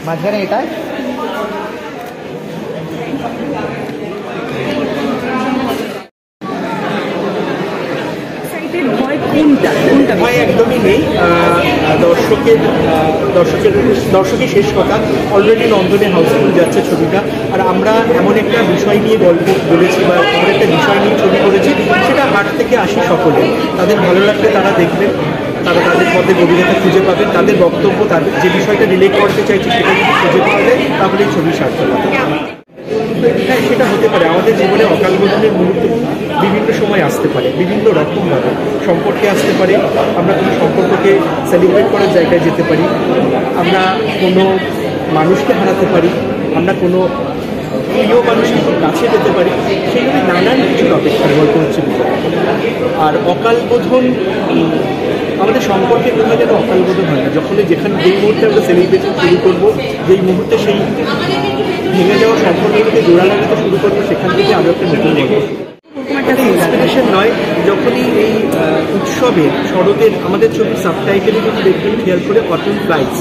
মাঝখানে এটা ভয় একদমই নেই। দর্শকের শেষ কথা, অলরেডি নন্দনে হাউসফুল যাচ্ছে ছবিটা। আর আমরা এমন একটা বিষয় নিয়ে গল্প বলেছি বা এমন একটা বিষয় নিয়ে ছবি করেছি, সেটা 8 থেকে 80 সকলে তাদের ভালো লাগলে তারা দেখবেন, তারা তাদের মধ্যে গভীরতা খুঁজে পাবেন, তাদের বক্তব্য, তাদের যে বিষয়টা রিলেট করতে চাইছে সেটা যদি খুঁজে পাওয়া যায় তাহলে ছবি সার্থক হবে। হ্যাঁ, সেটা হতে পারে। আমাদের জীবনে অকাল বোধনের মুহূর্ত বিভিন্ন সময় আসতে পারে, বিভিন্ন রকমভাবে সম্পর্কে আসতে পারে। আমরা কোনো সম্পর্ককে সেলিব্রেট করার জায়গায় যেতে পারি, আমরা কোনো মানুষকে হারাতে পারি, আমরা কোনো প্রিয় মানুষকে খুব কাছে পেতে পারি। সেইভাবে নানান কিছুর অপেক্ষার গল্প হচ্ছে বিষয়। আর অকাল বোধন আমাদের সম্পর্কে কোথাও যেন অকাল বোধন হয় না। যখনই যেখানে যেই মুহূর্তে আমরা সেলিব্রেশন শুরু করবো, যেই মুহূর্তে সেই ভেঙে যাওয়া সম্পর্কগুলোকে জোড়া লাগাতে শুরু করবো, সেখান থেকে আরও একটা নতুন গল্প। ইন্সপিরেশন নয়, যখনই এই উৎসবে শরতের আমাদের ছবির সাবটাইটেলে যদি দেখবেন খেয়াল করে অটম ফ্লাইটস,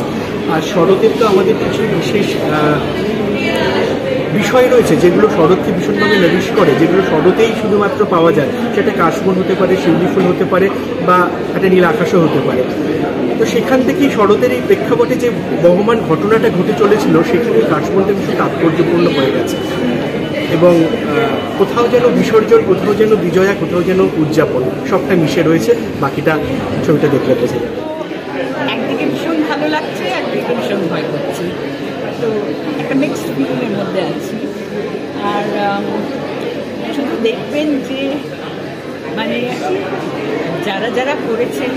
আর শরতের তো আমাদের কিছু বিশেষ বিষয় রয়েছে যেগুলো শরৎকে ভীষণভাবে নরিশ করে, যেগুলো শরতেই শুধুমাত্র পাওয়া যায়। সেটা কাশবন হতে পারে, শিউলি ফুল হতে পারে, বা একটা নীল আকাশও হতে পারে। তো সেখান থেকেই শরতের এই প্রেক্ষাপটে যে বহমান ঘটনাটা ঘটে চলেছিল, সেখানে কাশবনটা ভীষণ তাৎপর্যপূর্ণ হয়ে গেছে। এবং কোথাও যেন বিসর্জন, কোথাও যেন বিজয়া, কোথাও যেন উদযাপন, সবটা মিশে রয়েছে। বাকিটা ছবিটা দেখলে বোঝা যাবে। একদিকে ভীষণ ভালো লাগছে, একদিকে ভীষণ ভয় করছে, তো একটা মিক্সড ফিলিংয়ের মধ্যে আছি। আর শুধু দেখবেন যে মানে যারা যারা করেছেন,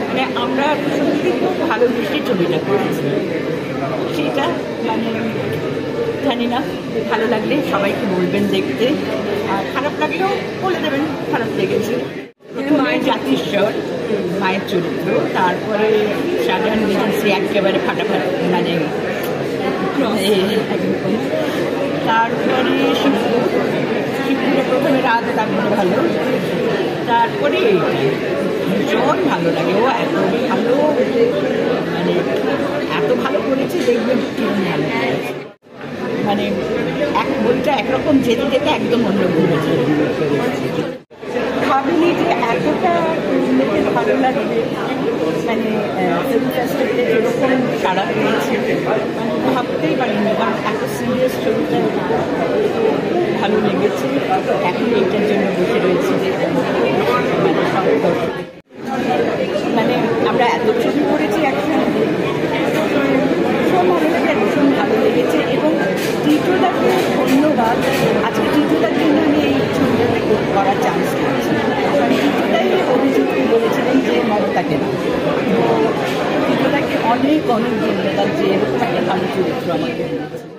মানে আমরা সত্যি খুব ভালো দৃষ্টি ছবিটা করেছি, সেটা মানে জানি না, ভালো লাগলে সবাইকে বলবেন দেখতে, আর খারাপ লাগলেও বলে দেবেন খারাপ লেগেছে। মায়ের জাতিস্বর, মায়ের চরিত্র, তারপরে শাহজাহান রেজেন্সি একেবারে ফাটাফাটি, মানে একদম। তারপরে শিবপুরে প্রথমে রাত তারপরে ভালো, তারপরে ভীষণ ভালো লাগে। ও এত ভালো, মানে এত ভালো করেছে, দেখবেন ভীষণ ভালো করেছে। মানে এক বইটা একরকম যেতে যেতে একদম অন্য বই হয়েছে। ভাবিনি যে এতটা লোকের ভালো লাগবে, মানে ফিল্ম ফেস্টিভ্যালে এরকম সাড়া পেয়েছে, মানে ভাবতেই পারিনি। কারণ এত সিরিয়াস ছবিটা ভালো লেগেছে। এখন এইটার জন্য বসে রয়েছি যে মানে সব মানে আমরা এত ছবি করেছি একসঙ্গে, ভীষণ ভালো লাগে, ভীষণ ভালো লেগেছে। এবং টিটোটাকে ধন্যবাদ, আজকে টিটোটার জন্য আমি এই ছবিটাতে করার চান্স পেয়েছি। কারণ টিটোটাই অভিজিৎকে বলেছিলেন যে মমতাকে না, তো টিটোটাকে অনেক অনেক ধন্যবাদ যে এরকম একটা ভালো চরিত্র আমাকে দিয়েছে।